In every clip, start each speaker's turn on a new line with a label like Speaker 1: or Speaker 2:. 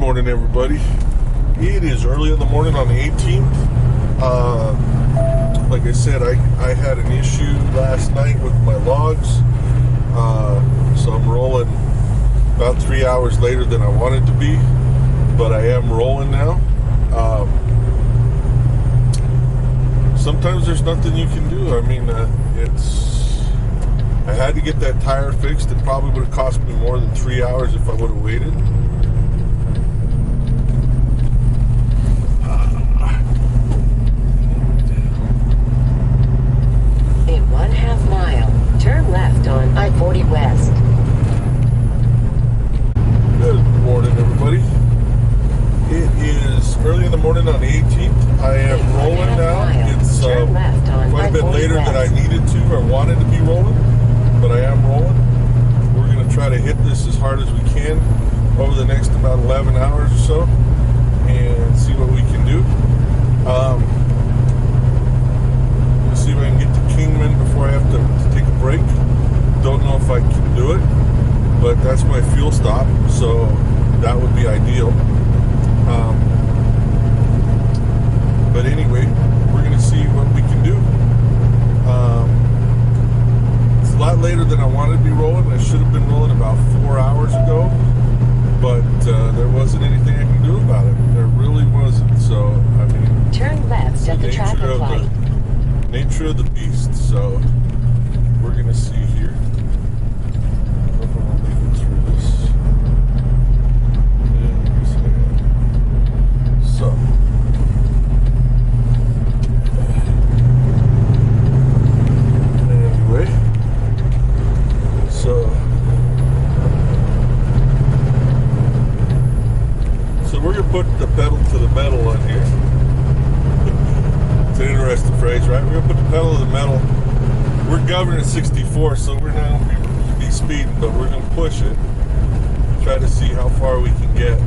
Speaker 1: morning, everybody. It is early in the morning on the 18th. Like I said, I had an issue last night with my logs, so I'm rolling about 3 hours later than I wanted to be, but I am rolling now. Sometimes there's nothing you can do. I mean, I had to get that tire fixed. It probably would have cost me more than 3 hours if I would have waited.
Speaker 2: In 1/2 mile, turn left on I-40 West.
Speaker 1: Good morning, everybody. It is early in the morning on the 18th. I am rolling now. It's quite a bit later than I needed to or wanted to be rolling, but I am rolling. We're going to try to hit this as hard as we can over the next about 11 hours or so and see what we can do. Let's see if I can get to Kingman before I have to take a break. Don't know if I can do it, but that's my fuel stop, so that would be ideal. But anyway, we're going to see what we can do. It's a lot later than I wanted to be rolling. I should have been rolling about 4 hours ago, but there wasn't anything I can do about it. There really wasn't. So, I mean,
Speaker 2: turn left at the traffic light.
Speaker 1: Nature of the beast. So, we're going to see here. I don't know if I'm going to make it through this. So, anyway, so we're gonna put the pedal to the metal on here. It's an interesting phrase, right? We're gonna put the pedal to the metal. We're governed at 64, so we're not gonna be speeding, but we're gonna push it. Try to see how far we can get.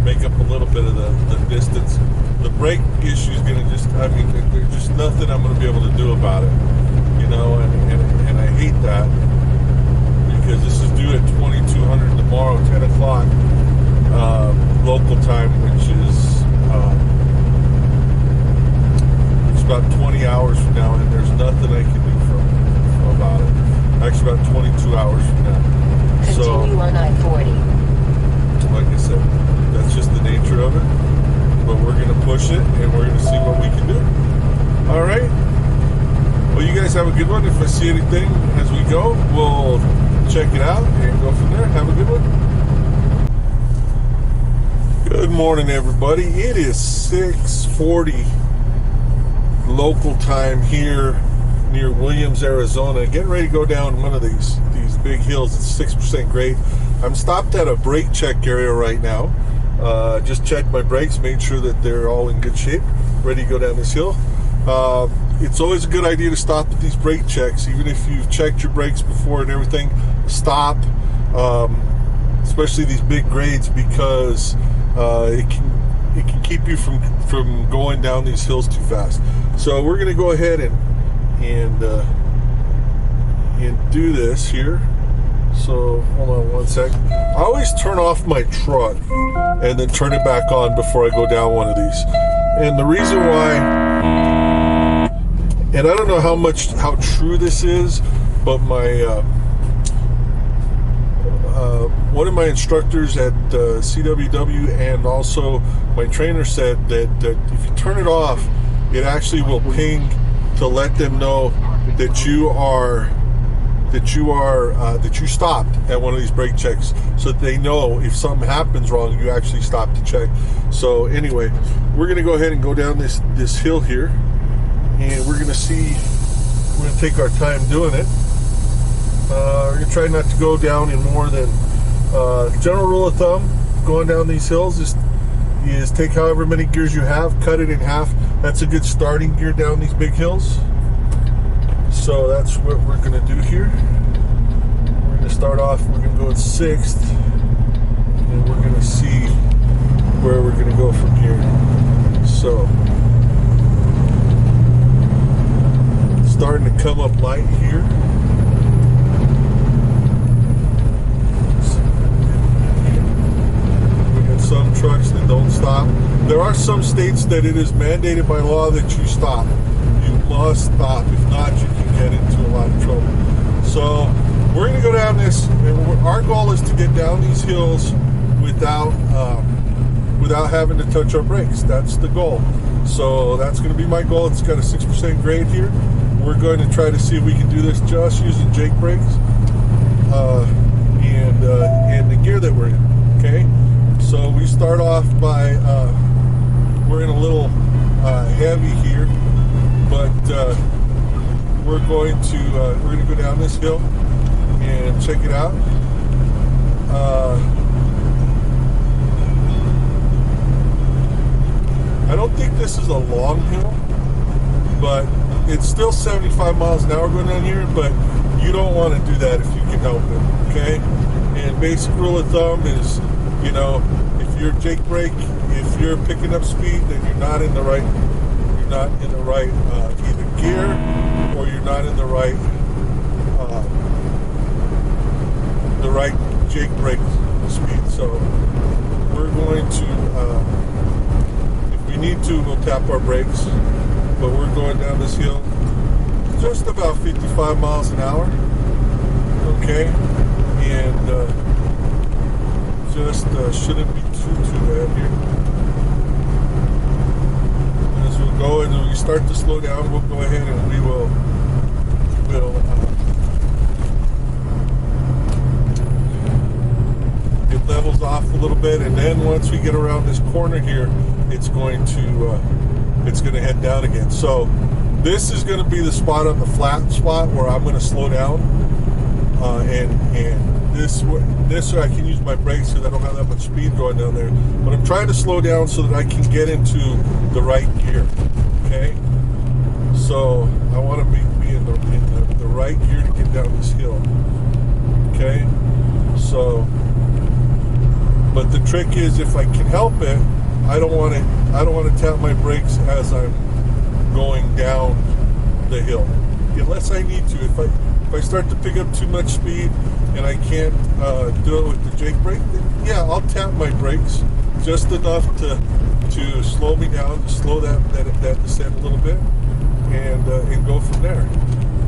Speaker 1: Make up a little bit of the distance. The brake issue is going to there's just nothing I'm going to be able to do about it, you know, and I hate that because this is due at 2200 tomorrow, 10 o'clock local time, which is it's about 20 hours from now, and there's nothing I can do about it. Actually, about 22 hours from now.
Speaker 2: Continue on I-40.
Speaker 1: Like I said, that's just the nature of it, but we're going to push it and we're going to see what we can do. All right, well, you guys have a good one. If I see anything as we go, we'll check it out and go from there. Have a good one. Good morning, everybody. It is 6:40 local time here near Williams, Arizona. Getting ready to go down one of these big hills. It's 6% grade. I'm stopped at a brake check area right now. Just checked my brakes, made sure that they're all in good shape, ready to go down this hill. It's always a good idea to stop at these brake checks, even if you've checked your brakes before and everything. Stop, especially these big grades, because it can keep you from going down these hills too fast. So we're going to go ahead and do this here. So hold on one sec. I always turn off my truck and then turn it back on before I go down one of these. And the reason why, and I don't know how true this is, but my one of my instructors at CWW and also my trainer said that if you turn it off, it actually will ping to let them know that you stopped at one of these brake checks, so that they know if something happens wrong, you actually stopped to check. So anyway, we're going to go ahead and go down this hill here, and we're going to take our time doing it. We're going to try not to go down in more than general rule of thumb going down these hills is take however many gears you have, cut it in half. That's a good starting gear down these big hills. So that's what we're going to do here. We're going to start off, we're going to go at 6th, and we're going to see where we're going to go from here. So, starting to come up light here. We got some trucks stop. There are some states that it is mandated by law that you stop. You must stop. If not, you can get into a lot of trouble. So we're going to go down this, and our goal is to get down these hills without having to touch our brakes. That's the goal. So that's going to be my goal. It's got a 6% grade here. We're going to try to see if we can do this just using Jake brakes and the gear that we're in. Okay, so we start off by we're in a little heavy here, but we're going to go down this hill and check it out. I don't think this is a long hill, but it's still 75 miles an hour going down here, but you don't want to do that if you can help it, okay? And basic rule of thumb is, you know, if you're Jake brake, if you're picking up speed, then you're not in the right either gear, or you're not in the right Jake brake speed. So we're going to, if we need to, we'll tap our brakes, but we're going down this hill just about 55 miles an hour, okay, and just shouldn't be too bad here. As we go and when we start to slow down, we'll go ahead and we'll it levels off a little bit, and then once we get around this corner here, it's going to head down again. So this is going to be the spot on the flat spot where I'm going to slow down, and this way I can use my brakes because I don't have that much speed going down there. But I'm trying to slow down so that I can get into the right gear. Okay, so I want to be in the right gear to get down this hill. Okay, so but the trick is, if I can help it, I don't want to tap my brakes as I'm going down the hill, unless I need to. If I start to pick up too much speed and I can't do it with the Jake brake, then yeah, I'll tap my brakes just enough to slow me down, to slow that descent a little bit, and go from there.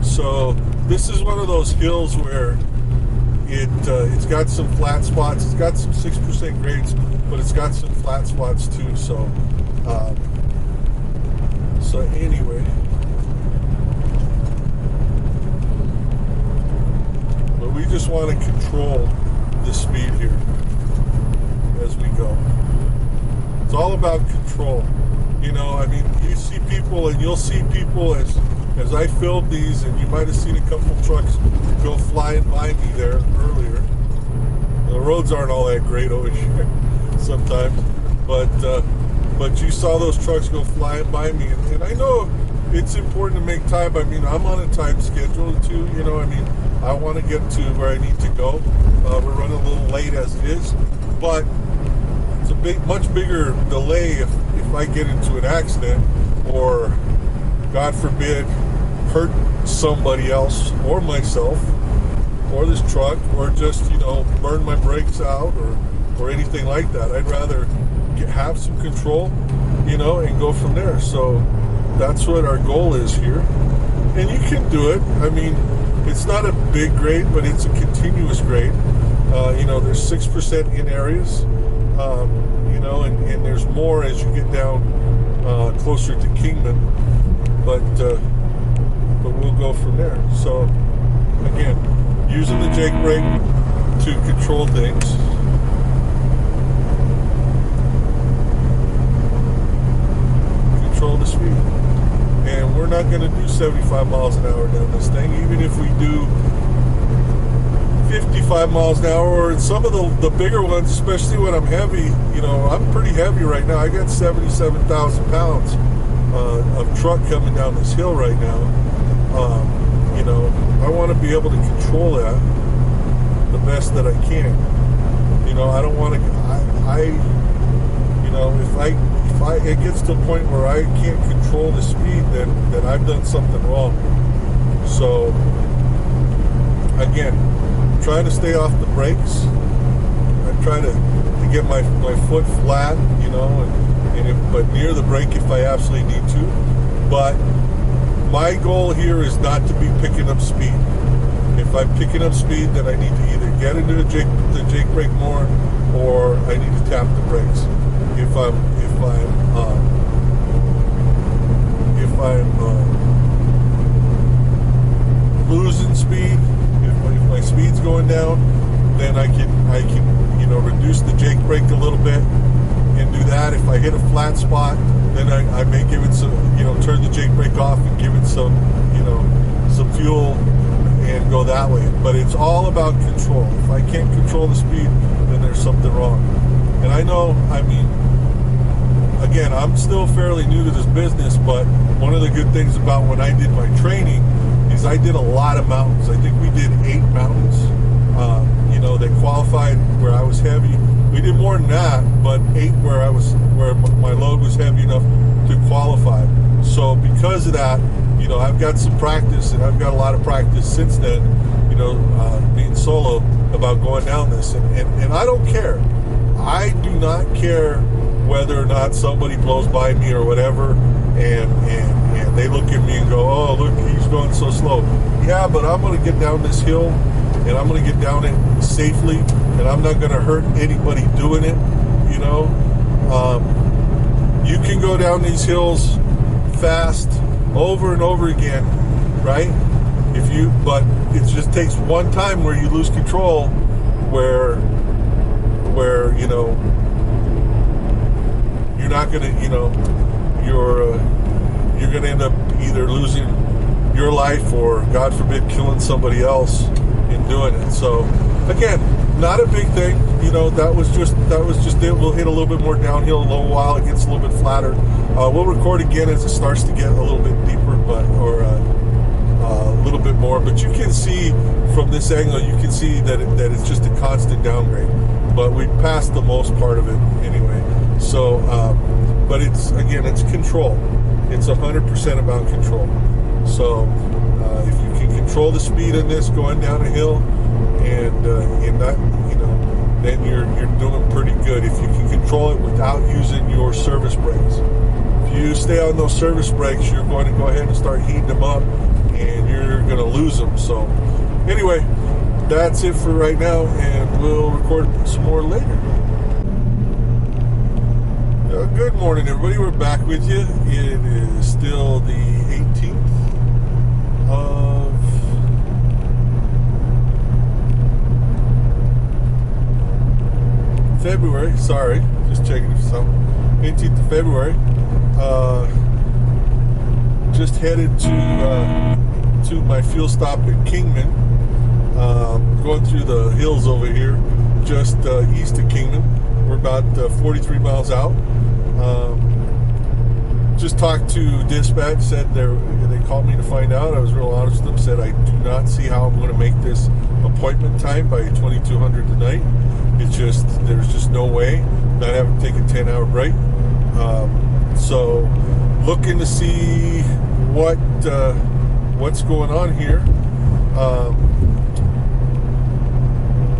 Speaker 1: So this is one of those hills where it's got some flat spots. It's got some 6% grades, but it's got some flat spots too. So anyway, but we just want to control the speed here as we go. It's all about control. You know, I mean, you see people, and you'll see people as I filmed these, and you might have seen a couple trucks go flying by me there earlier. The roads aren't all that great over here sometimes, but you saw those trucks go flying by me, and I know it's important to make time. I mean, I'm on a time schedule too, you know. I mean, I want to get to where I need to go. We're running a little late as it is, but it's a much bigger delay if I get into an accident, or God forbid hurt somebody else or myself or this truck, or just, you know, burn my brakes out or anything like that. I'd rather have some control, you know, and go from there. So that's what our goal is here, and you can do it. I mean, it's not a big grade, but it's a continuous grade. You know, there's 6% in areas, you know, and there's more as you get down closer to Kingman, but we'll go from there. So again, using the Jake brake to control things. Control the speed. And we're not going to do 75 miles an hour down this thing, even if we do 55 miles an hour, or some of the bigger ones, especially when I'm heavy. You know, I'm pretty heavy right now. I got 77,000 pounds of truck coming down this hill right now. You know, I want to be able to control that the best that I can. You know, I don't want to, you know, if it gets to a point where I can't control the speed, then I've done something wrong. So again, I'm trying to stay off the brakes. I try to to get my foot flat, you know, but near the brake if I absolutely need to. But my goal here is not to be picking up speed. If I'm picking up speed, then I need to either get into the Jake brake more, or I need to tap the brakes. If I'm losing speed, if my speed's going down, then I can reduce the Jake brake a little bit and do that. If I hit a flat spot, then I may give it some, turn the Jake brake off and give it some fuel and go that way. But it's all about control. If I can't control the speed, then there's something wrong. And I know, again, I'm still fairly new to this business, but one of the good things about when I did my training is I did a lot of mountains. I think we did 8 mountains. They qualified where I was heavy. We did more than that, but 8 where my load was heavy enough to qualify. So because of that, I've got some practice, and I've got a lot of practice since then, being solo about going down this. And I don't care. I do not care whether or not somebody blows by me or whatever, and they look at me and go, oh, look, he's going so slow. Yeah, but I'm going to get down this hill, and I'm going to get down it safely, and I'm not going to hurt anybody doing it, You can go down these hills fast over and over again, right? But it just takes one time where you lose control, where you're not gonna, you're gonna end up either losing your life or, God forbid, killing somebody else in doing it. So again, not a big thing, that was just it. We'll hit a little bit more downhill in a little while. It gets a little bit flatter. We'll record again as it starts to get a little bit deeper, or a little bit more. But you can see from this angle, you can see that it's just a constant downgrade. But we passed the most part of it anyway. So, but it's control. It's 100% about control. So, if you can control the speed in this going down a hill, and not, then you're doing pretty good. If you can control it without using your service brakes. If you stay on those service brakes, you're going to go ahead and start heating them up, and you're going to lose them. So, anyway, that's it for right now, and we'll record some more later. Good morning, everybody. We're back with you. It is still the 18th of February. Sorry, just checking for something. 18th of February. Just headed to my fuel stop in Kingman. Going through the hills over here, just east of Kingman. We're about 43 miles out. Just talked to dispatch, said they called me to find out. I was real honest with them, said I do not see how I'm going to make this appointment time by 2200 tonight. There's just no way, not having to take a 10-hour break. So looking to see what's going on here.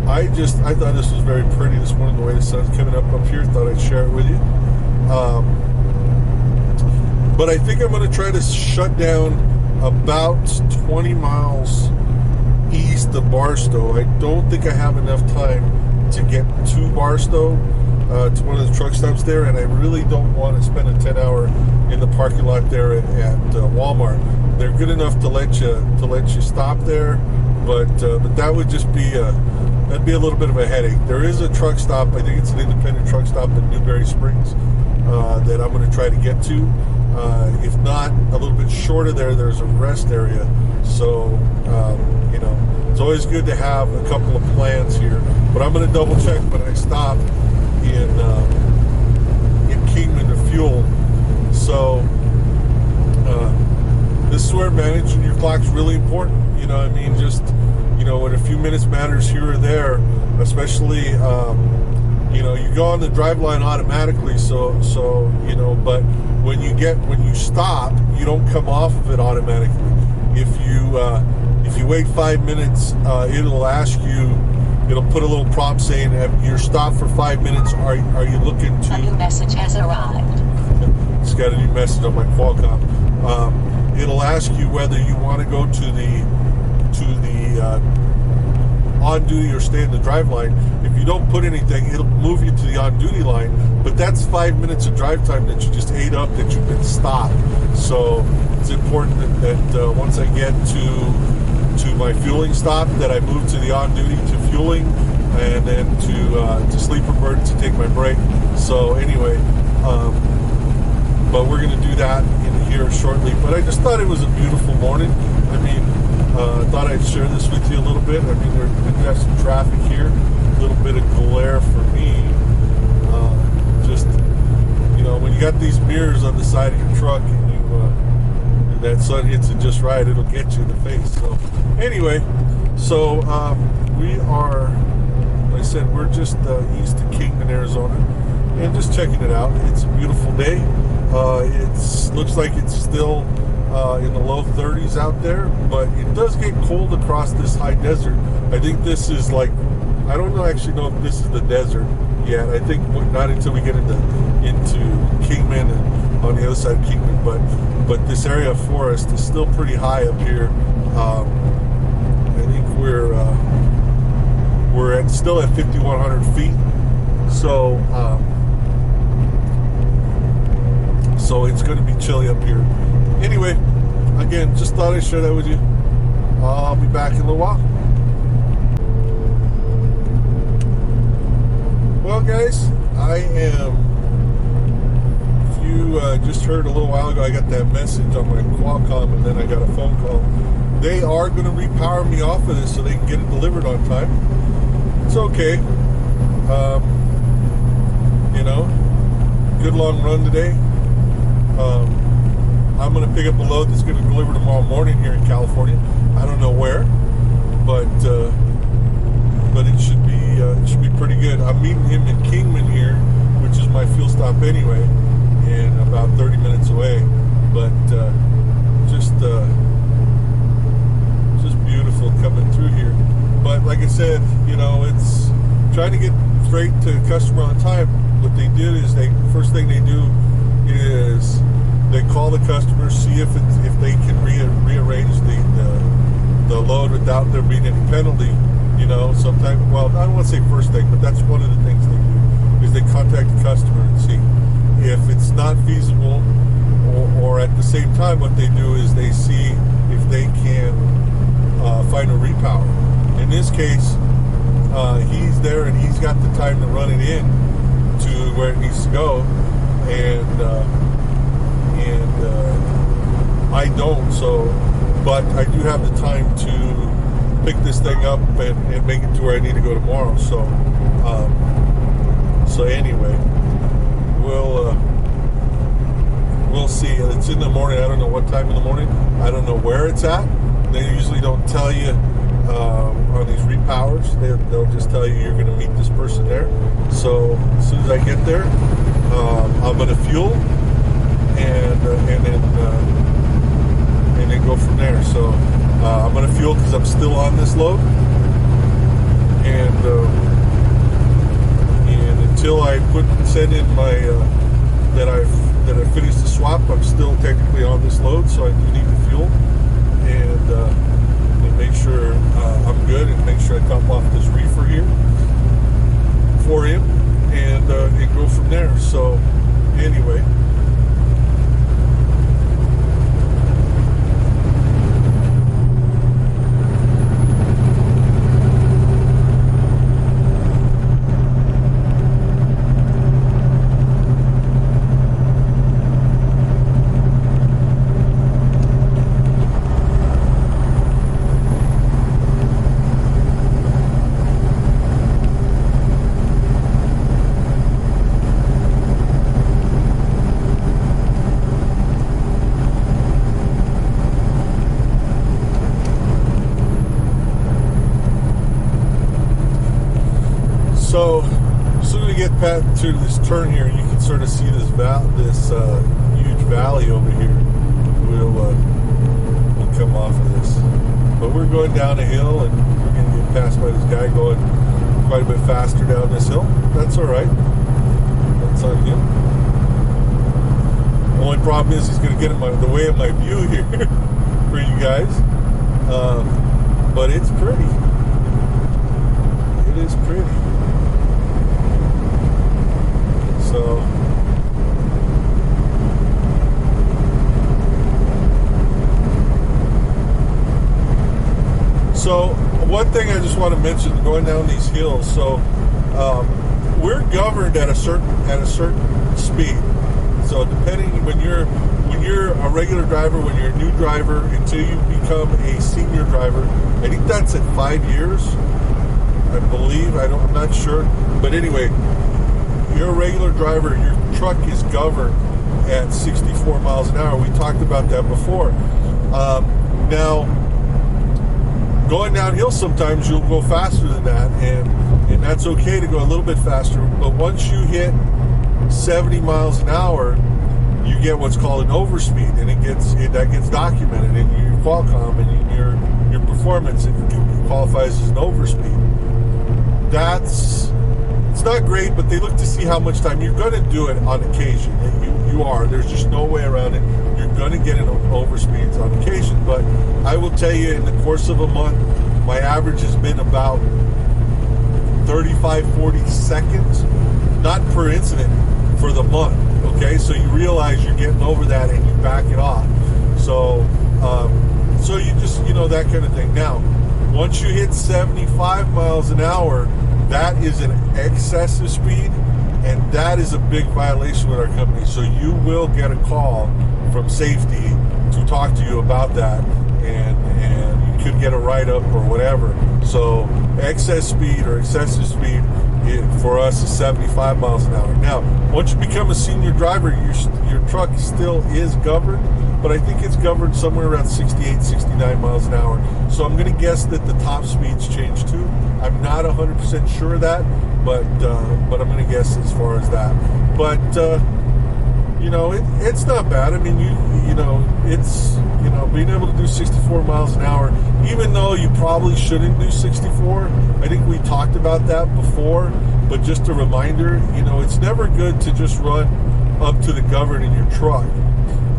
Speaker 1: I thought this was very pretty this morning, the way the sun's coming up here. Thought I'd share it with you. But I think I'm going to try to shut down about 20 miles east of Barstow. I don't think I have enough time to get to Barstow, to one of the truck stops there, and I really don't want to spend a 10-hour in the parking lot there at Walmart. They're good enough to let you stop there, but that would just be that'd be a little bit of a headache. There is a truck stop. I think it's an independent truck stop in Newberry Springs that I'm going to try to get to. If not, a little bit short of there's a rest area. So, it's always good to have a couple of plans here. But I'm going to double check when I stop in Kingman to fuel. So, this is where managing your clock is really important. Just, when a few minutes matters here or there, especially, you go on the drive line automatically. So but when you stop, you don't come off of it automatically. If you wait 5 minutes, it'll ask you it'll put a little prompt saying you're stopped for 5 minutes. Are you looking to?
Speaker 2: A new message has arrived.
Speaker 1: It's got a new message on my Qualcomm. It'll ask you whether you want to go to the on duty or stay in the drive line. If you don't put anything, it'll move you to the on duty line. But that's 5 minutes of drive time that you just ate up, that you've been stopped. So it's important that once I get to my fueling stop, that I move to the on duty to fueling, and then to sleeper bird to take my break. So anyway, but we're going to do that in here shortly. But I just thought it was a beautiful morning. I mean, I thought I'd share this with you a little bit. I mean, we have some traffic here, a little bit of glare for me. Just, you know, when you got these mirrors on the side of your truck and that sun hits it just right, it'll get you in the face. So anyway, we are, like I said, we're just east of Kingman, Arizona, and just checking it out. It's a beautiful day. It looks like it's still in the low 30s out there, but it does get cold across this high desert. I think this is like, I don't actually know if this is the desert yet. I think not until we get into Kingman and on the other side of Kingman, but this area of forest is still pretty high up here. I think we're still at 5,100 feet. So it's going to be chilly up here. Anyway, again, just thought I'd share that with you. I'll be back in a little while. Well, guys, I am. If you just heard a little while ago, I got that message on my Qualcomm, and then I got a phone call. They are going to repower me off of this so they can get it delivered on time. It's okay. You know, good long run today. I'm going to pick up a load that's going to deliver tomorrow morning here in California. I don't know where, but it should be pretty good. I'm meeting him in Kingman here, which is my fuel stop anyway, and about 30 minutes away. But just beautiful coming through here. But like I said, you know, it's trying to get straight to the customer on time. What they did is first thing they do is they call the customer, see if they can rearrange the load without there being any penalty. You know, sometimes, well, I don't want to say first thing, but that's one of the things they do, is they contact the customer and see if it's not feasible, or at the same time what they do is they see if they can find a repower. In this case, he's there and he's got the time to run it in to where it needs to go, and I don't. So, but I do have the time to pick this thing up and make it to where I need to go tomorrow. So, so anyway, we'll see. It's in the morning. I don't know what time in the morning. I don't know where it's at. They usually don't tell you on these repowers. They'll just tell you you're going to meet this person there. So as soon as I get there, I'm going to fuel and then go from there. So I'm going to fuel because I'm still on this load, and until I send in my that I finished the swap, I'm still technically on this load. So I do need to fuel and make sure I'm good, and make sure I top off this reefer here for him, and go from there. So anyway. So as soon as we get past through this turn here, you can sort of see this huge valley over here. We'll come off of this, but we're going down a hill, and we're going to get passed by this guy going quite a bit faster down this hill. That's all right. That's on him. Only problem is he's going to get in the way of my view here for you guys. But it's pretty. It is pretty. So one thing I just want to mention going down these hills. So we're governed at a certain speed. So depending when you're a regular driver, when you're a new driver, until you become a senior driver, I think that's at 5 years. I believe. I'm not sure. But anyway, you're a regular driver, your truck is governed at 64 miles an hour. We talked about that before. Now, going downhill sometimes you'll go faster than that, and that's okay to go a little bit faster. But once you hit 70 miles an hour, you get what's called an overspeed, and that gets documented in your Qualcomm and in your performance. It qualifies as an overspeed. It's not great, but they look to see how much time you're going to do it on occasion. And you are. There's just no way around it. You're going to get an overspeeds on occasion. But I will tell you, in the course of a month, my average has been about 35, 40 seconds, not per incident, for the month. Okay, so you realize you're getting over that and you back it off. So you just, that kind of thing. Now, once you hit 75 miles an hour, that is an excessive speed, and that is a big violation with our company. So you will get a call from safety to talk to you about that, and you could get a write-up or whatever. So excess speed or excessive speed for us is 75 miles an hour. Now, once you become a senior driver, your truck still is governed, but I think it's governed somewhere around 68, 69 miles an hour. So I'm going to guess that the top speeds change too. I'm not 100% sure of that, but I'm going to guess as far as that. But it's not bad. I mean, it's being able to do 64 miles an hour, even though you probably shouldn't do 64. I think we talked about that before, but just a reminder, it's never good to just run up to the govern in your truck.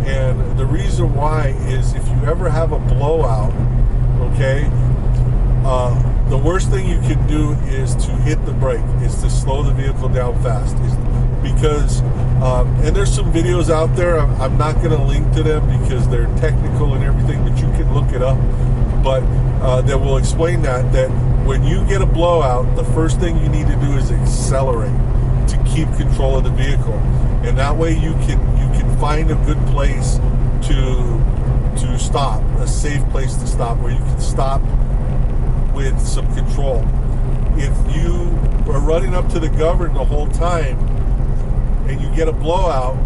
Speaker 1: And the reason why is if you ever have a blowout, okay, the worst thing you can do is to hit the brake, is to slow the vehicle down fast. Because, and there's some videos out there, I'm not going to link to them because they're technical and everything, but you can look it up. But that will explain that when you get a blowout, the first thing you need to do is accelerate to keep control of the vehicle. And that way you can find a good place to stop, a safe place to stop, where you can stop with some control. If you are running up to the govern the whole time and you get a blowout,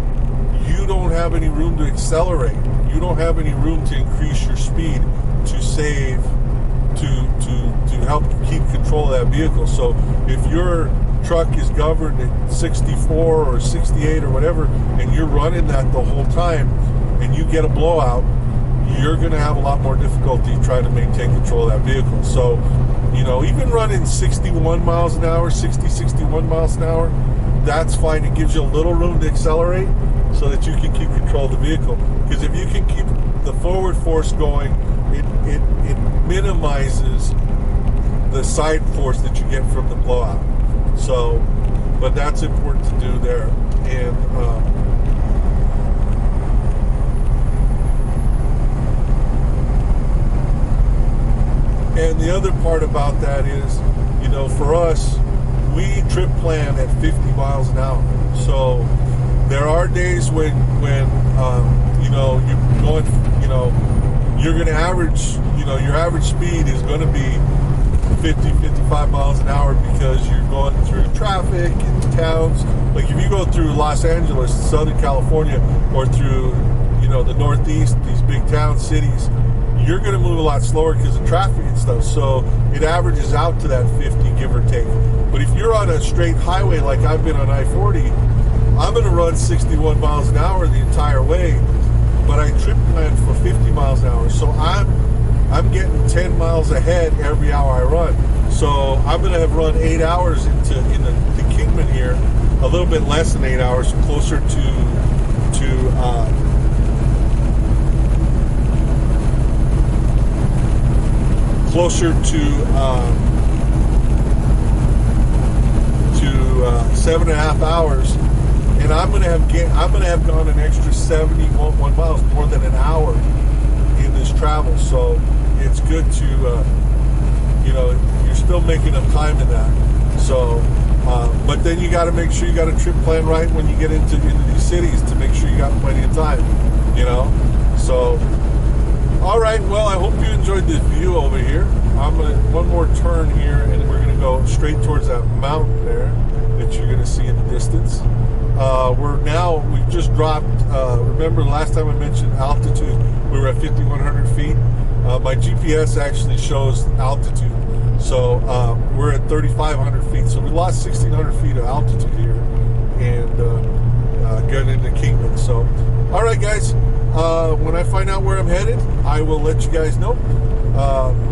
Speaker 1: you don't have any room to accelerate. You don't have any room to increase your speed to save, to help keep control of that vehicle. So if your truck is governed at 64 or 68 or whatever, and you're running that the whole time, and you get a blowout, you're going to have a lot more difficulty trying to maintain control of that vehicle. So, even running 61 miles an hour, 61 miles an hour, that's fine. It gives you a little room to accelerate so that you can keep control of the vehicle. Because if you can keep the forward force going, it minimizes the side force that you get from the blowout. So, but that's important to do there. And the other part about that is, for us, we trip plan at 50 miles an hour. So there are days when you're going, you're going to average, your average speed is going to be 50, 55 miles an hour because you're going through traffic in towns. Like if you go through Los Angeles, Southern California, or through, the Northeast, these big town cities, you're going to move a lot slower because of traffic and stuff. So it averages out to that 50, give or take. But if you're on a straight highway like I've been on I-40, I'm going to run 61 miles an hour the entire way, but I trip plan for 50 miles an hour. So I'm getting 10 miles ahead every hour I run. So I'm going to have run 8 hours into Kingman here, a little bit less than 8 hours, closer to 7.5 hours, and I'm going to have gone an extra 71 miles, more than an hour in this travel. So it's good to you're still making up time in that. So but then you got to make sure you got a trip plan right when you get into these cities, to make sure you got plenty of time, so all right, well, I hope you enjoyed this view over here. I'm gonna one more turn here, and we're gonna go straight towards that mountain there that you're gonna see in the distance. We've just dropped, remember the last time I mentioned altitude, we were at 5,100 feet. My GPS actually shows altitude. So we're at 3,500 feet. So we lost 1,600 feet of altitude here, and getting into Kingman. So, all right, guys, when I find out where I'm headed, I will let you guys know.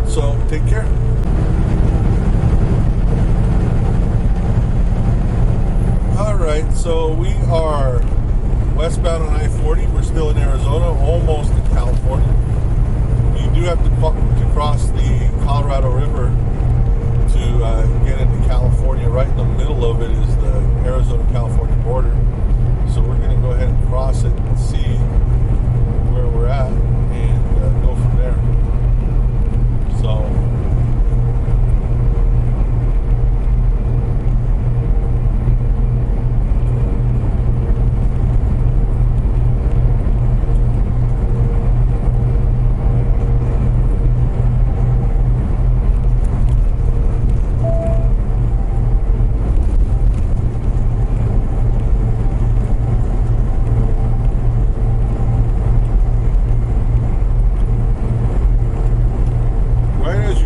Speaker 1: So take care. All right, so we are westbound on I-40. We're still in Arizona, almost in California. You do have to cross the Colorado River to get into California. Right in the middle of it is the Arizona-California border. So we're going to go ahead and cross it and see where we're at, and go from there. So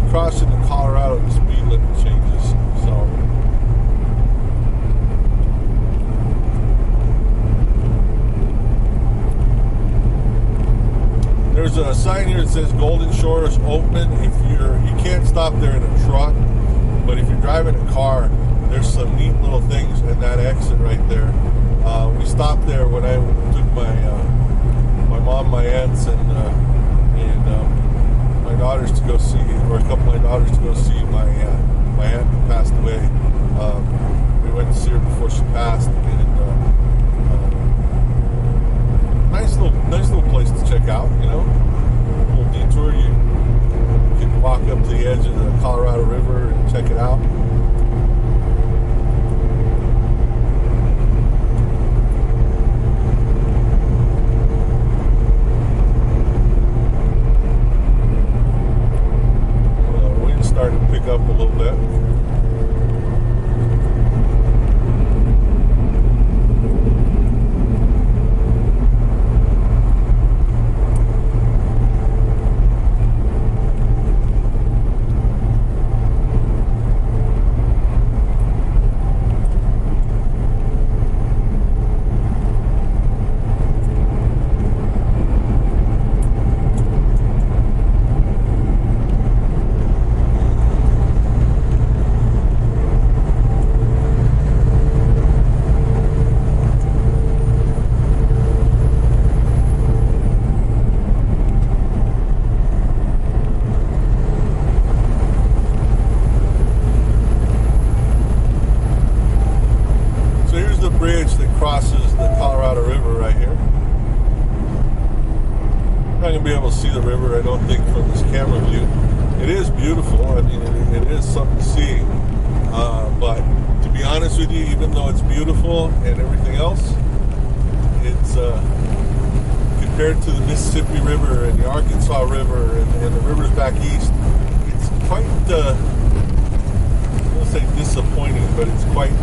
Speaker 1: crossing the Colorado, the speed limit changes. So there's a sign here that says Golden Shores open. You can't stop there in a truck, but if you're driving a car, there's some neat little things in that exit right there. We stopped there when I took my mom, my aunts, and my daughters to go see, or a couple of my daughters to go see my aunt who passed away. We went to see her before she passed, and nice little place to check out. A little detour. You can walk up to the edge of the Colorado River and check it out. Starting to pick up a little bit. Bridge that crosses the Colorado River right here. I'm not going to be able to see the river, I don't think, from this camera view. It is beautiful. I mean, it is something to see. But to be honest with you, even though it's beautiful and everything else, it's compared to the Mississippi River and the Arkansas River and the rivers back east, it's quite, I won't say disappointing, but it's quite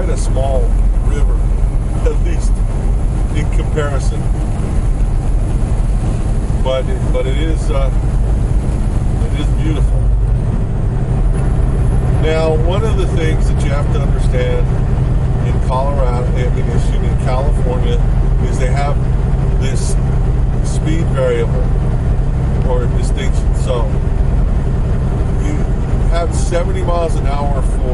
Speaker 1: a small river, at least in comparison. But it is beautiful. Now, one of the things that you have to understand in California, is they have this speed variable, or distinction. So you have 70 miles an hour for